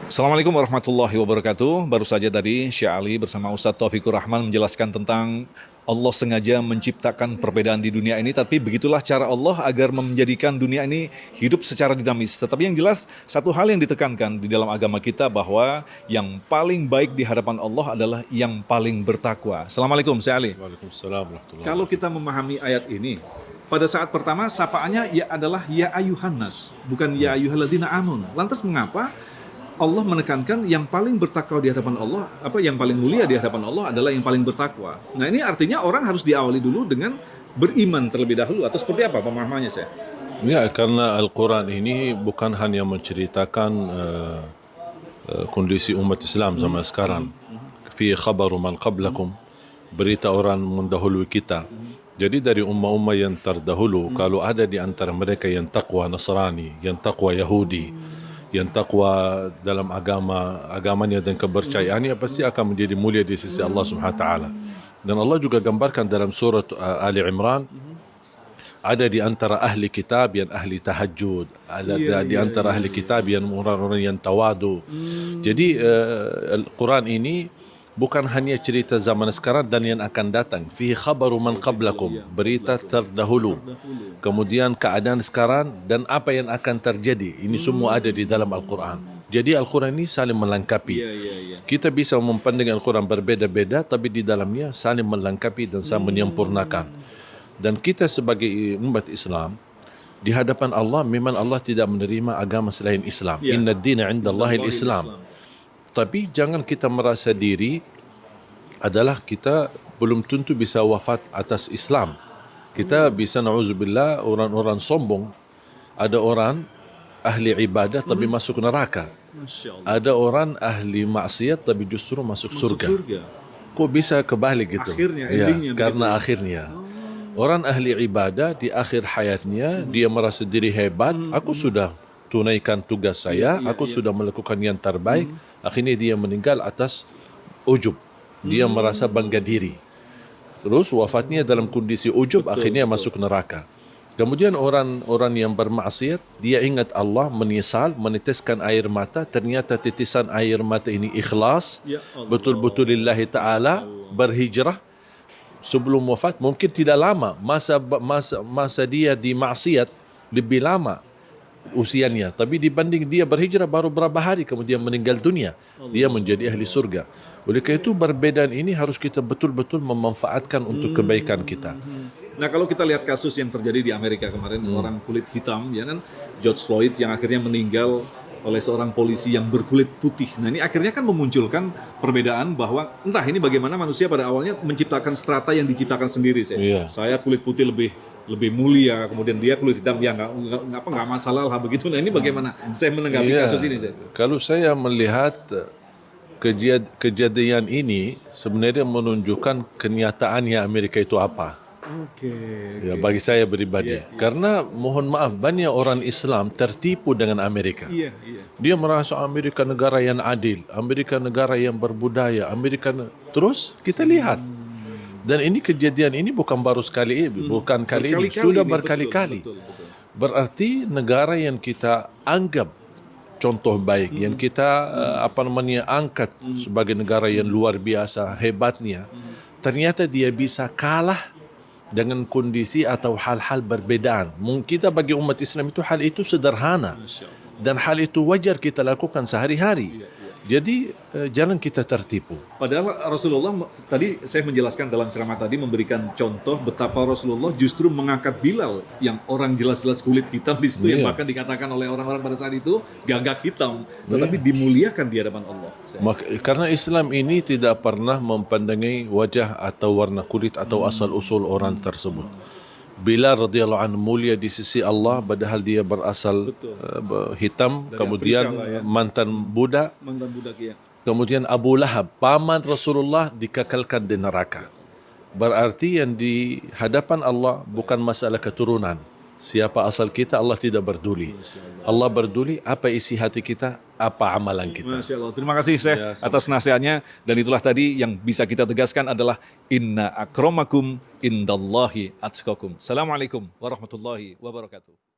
Assalamualaikum warahmatullahi wabarakatuh. Baru saja tadi Syekh Ali bersama Ustadz Taufikur Rahman menjelaskan tentang Allah sengaja menciptakan perbedaan di dunia ini, tapi begitulah cara Allah agar menjadikan dunia ini hidup secara dinamis. Tetapi yang jelas, satu hal yang ditekankan di dalam agama kita bahwa yang paling baik di hadapan Allah adalah yang paling bertakwa. Assalamualaikum Syekh Ali. Waalaikumsalam warahmatullahi Kalau kita memahami ayat ini, pada saat pertama sapaannya ya adalah ya ayuhan nas, bukan ya ayyuhalladzina amanu. Lantas mengapa Allah menekankan yang paling bertakwa di hadapan Allah, yang paling mulia di hadapan Allah adalah yang paling bertakwa. Nah, ini artinya orang harus diawali dulu dengan beriman terlebih dahulu, atau seperti apa pemahamannya, saya? Ya, karena Al-Quran ini bukan hanya menceritakan kondisi umat Islam zaman sekarang. Fi khabaru man qablakum, berita orang mendahului kita. Jadi dari ummah-ummah yang terdahulu, kalau ada di antara mereka yang takwa Nasrani, yang takwa Yahudi, yang takwa dalam agamanya dan kepercayaannya, pasti akan menjadi mulia di sisi Allah Subhanahu wa taala. Dan Allah juga gambarkan dalam surat Ali Imran, ada di antara ahli kitab yang ahli tahajud, ada di antara ahli kitab yang orang-orang yang tawadu. Jadi Al-Quran ini bukan hanya cerita zaman sekarang dan yang akan datang. Fi khabaru man qablakum, berita terdahulu. Kemudian keadaan sekarang dan apa yang akan terjadi. Ini semua ada di dalam Al-Quran. Jadi Al-Quran ini saling melengkapi. Kita bisa memandang Al-Quran berbeda-beda, tapi di dalamnya saling melengkapi dan saling menyempurnakan. Dan kita sebagai umat Islam, di hadapan Allah, memang Allah tidak menerima agama selain Islam. Inna ad-dina 'inda Allahil Islam. Tapi jangan kita merasa diri adalah kita belum tentu bisa wafat atas Islam. Kita bisa, na'udzubillah, orang-orang sombong. Ada orang ahli ibadah tapi masuk neraka. Ada orang ahli maksiat tapi justru masuk surga. Kok bisa kebalik gitu? Akhirnya, karena akhirnya orang ahli ibadah di akhir hayatnya dia merasa diri hebat. Aku sudah tunaikan tugas saya, aku sudah melakukan yang terbaik. Akhirnya dia meninggal atas ujub. Dia merasa bangga diri. Terus wafatnya dalam kondisi ujub, akhirnya masuk neraka. Kemudian orang yang bermaksiat, dia ingat Allah, menyesal, meneteskan air mata. Ternyata titisan air mata ini ikhlas, betul-betul lillahi ta'ala, berhijrah. Sebelum wafat, mungkin tidak lama. Masa dia di maksiat lebih lama usianya, tapi dibanding dia berhijrah baru berapa hari kemudian meninggal dunia, dia menjadi ahli surga. Oleh karena itu perbedaan ini harus kita betul-betul memanfaatkan untuk kebaikan kita. Nah, kalau kita lihat kasus yang terjadi di Amerika kemarin, orang kulit hitam, ya kan, George Floyd yang akhirnya meninggal oleh seorang polisi yang berkulit putih. Nah, ini akhirnya kan memunculkan perbedaan bahwa entah ini bagaimana manusia pada awalnya menciptakan strata yang diciptakan sendiri. Saya kulit putih lebih mulia, kemudian dia kulit hitam, ya nggak masalah lah begitu. Nah, ini bagaimana saya menanggapi kasus ini, saya? Kalau saya melihat kejadian ini sebenarnya menunjukkan kenyataannya Amerika itu apa. Ya, bagi saya pribadi, karena mohon maaf banyak orang Islam tertipu dengan Amerika. Dia merasa Amerika negara yang adil, Amerika negara yang berbudaya, terus kita lihat. Dan ini kejadian ini bukan baru sekali ini, bukan kali ini, sudah berkali-kali. Berarti negara yang kita anggap contoh baik, yang kita angkat sebagai negara yang luar biasa hebatnya, ternyata dia bisa kalah dengan kondisi atau hal-hal berbedaan. Mungkin kita bagi umat Islam itu hal itu sederhana dan hal itu wajar kita lakukan sehari-hari. Jadi jangan kita tertipu. Padahal Rasulullah tadi saya menjelaskan dalam ceramah tadi memberikan contoh betapa Rasulullah justru mengangkat Bilal yang orang jelas-jelas kulit hitam di situ, yang bahkan dikatakan oleh orang-orang pada saat itu gagak hitam, tetapi dimuliakan di hadapan Allah. Karena Islam ini tidak pernah mempandangi wajah atau warna kulit atau asal-usul orang tersebut. Bilal radhiyallahu anhu mulia di sisi Allah padahal dia berasal hitam. Dari kemudian Afrika, mantan budak. Kemudian Abu Lahab paman Rasulullah dikekalkan di neraka. Berarti yang di hadapan Allah bukan masalah keturunan. Siapa asal kita Allah tidak peduli. Allah peduli apa isi hati kita, apa amalan kita. Masya Allah. Terima kasih Syekh atas nasihatnya. Dan itulah tadi yang bisa kita tegaskan adalah inna akramakum indallahi atqakum. Assalamualaikum warahmatullahi wabarakatuh.